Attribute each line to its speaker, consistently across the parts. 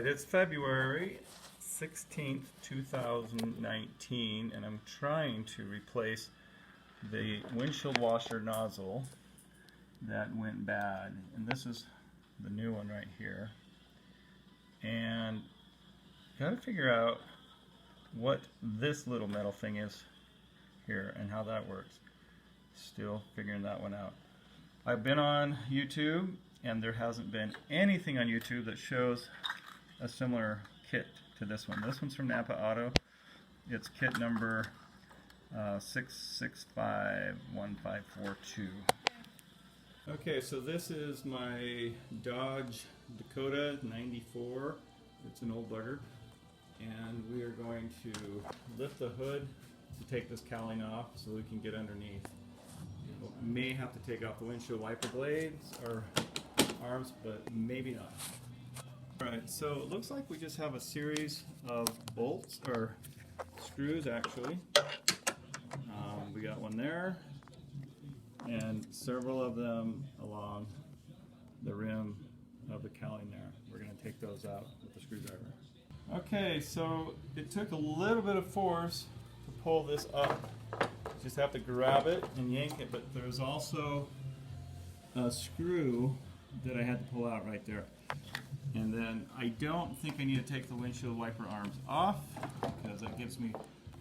Speaker 1: It's February 16th, 2019, and I'm trying to replace the windshield washer nozzle that went bad. And this is the new one right here. And got to figure out what this little metal thing is here and how that works. Still figuring that one out. I've been on YouTube, and there hasn't been anything on YouTube that shows a similar kit to this one. This one's from NAPA Auto. It's kit number 6651542. Okay, so this is my Dodge Daktoa 94. It's an old bugger. And we are going to lift the hood to take this cowling off so we can get underneath. We may have to take off the windshield wiper blades or arms, but maybe not. Alright, so it looks like we just have a series of bolts, or screws actually. We got one there, and several of them along the rim of the cowling there. We're going to take those out with the screwdriver. Okay, so it took a little bit of force to pull this up. Just have to grab it and yank it, but there's also a screw that I had to pull out right there. And then I don't think I need to take the windshield wiper arms off, because that gives me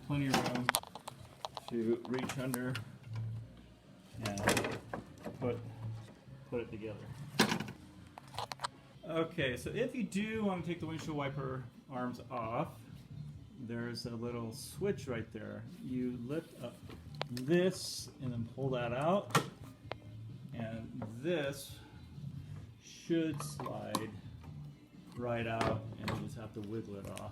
Speaker 1: plenty of room to reach under and put it together. Okay, so if you do want to take the windshield wiper arms off, there's a little switch right there. You lift up this and then pull that out, and this should slide right out, and you just have to wiggle it off.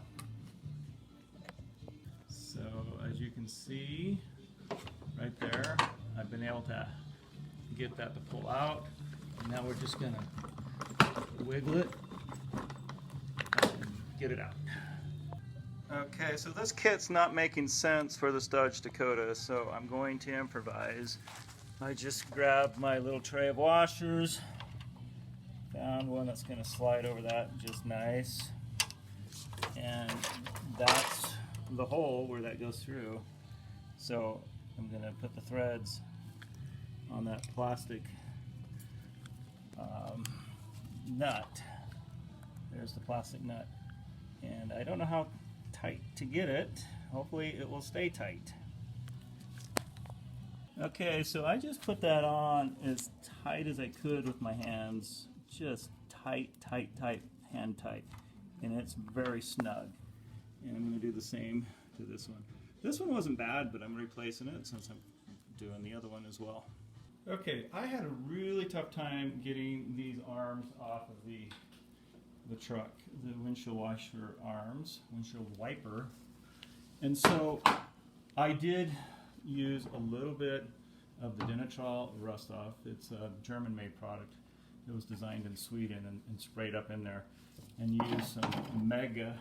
Speaker 1: So as you can see right there, I've been able to get that to pull out, and now we're just gonna wiggle it and get it out. Okay, so this kit's not making sense for this Dodge Daktoa, so I'm going to improvise. I just grabbed my little tray of washers, found one that's going to slide over that just nice, and that's the hole where that goes through. So I'm going to put the threads on that plastic nut. There's the plastic nut, and I don't know how tight to get it. Hopefully it will stay tight. Okay, so I just put that on as tight as I could with my hands. Just tight, tight, tight, hand tight. And it's very snug. And I'm going to do the same to this one. This one wasn't bad, but I'm replacing it since I'm doing the other one as well. Okay, I had a really tough time getting these arms off of the truck, the windshield washer arms, windshield wiper. And so I did use a little bit of the Dinatrol Rust Off. It's a German-made product. It was designed in Sweden and sprayed up in there. And used some mega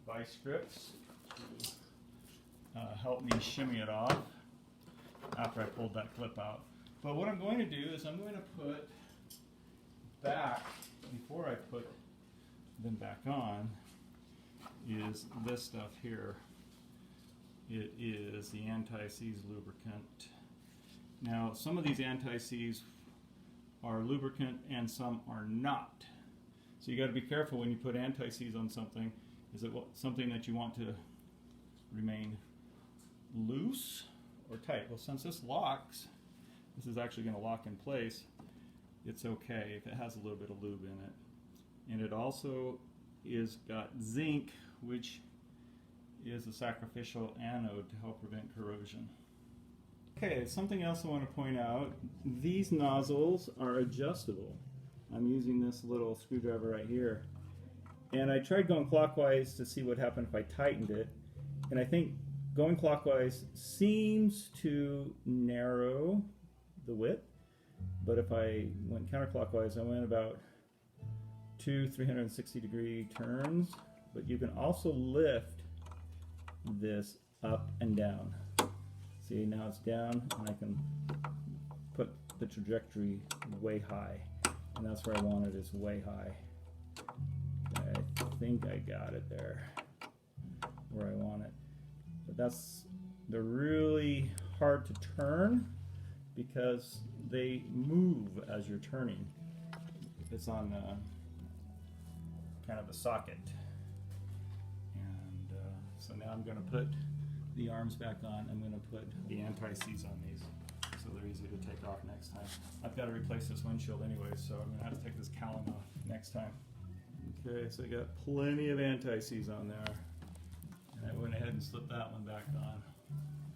Speaker 1: vice grips to help me shimmy it off after I pulled that clip out. But what I'm going to do is I'm going to put back, before I put them back on, is this stuff here. It is the anti-seize lubricant. Now, some of these anti-seize are lubricant and some are not. So you got to be careful when you put anti-seize on something. Is it something that you want to remain loose or tight? Well, since this locks, this is actually going to lock in place. It's okay if it has a little bit of lube in it. And it also is got zinc, which is a sacrificial anode to help prevent corrosion. Okay, something else I want to point out, these nozzles are adjustable. I'm using this little screwdriver right here. And I tried going clockwise to see what happened if I tightened it. And I think going clockwise seems to narrow the width. But if I went counterclockwise, I went about 2 360-degree turns. But you can also lift this up and down. See, now it's down, and I can put the trajectory way high. And that's where I want it, is way high. I think I got it there where I want it. But they're really hard to turn because they move as you're turning. It's on kind of a socket. And so now I'm going to put the arms back on. I'm going to put the anti-seize on these so they're easy to take off next time. I've got to replace this windshield anyway, so I'm going to have to take this cowling off next time. Okay, so I got plenty of anti-seize on there. And I went ahead and slipped that one back on.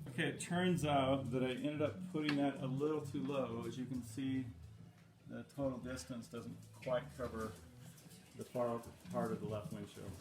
Speaker 1: Okay, it turns out that I ended up putting that a little too low. As you can see, the total distance doesn't quite cover the far part of the left windshield.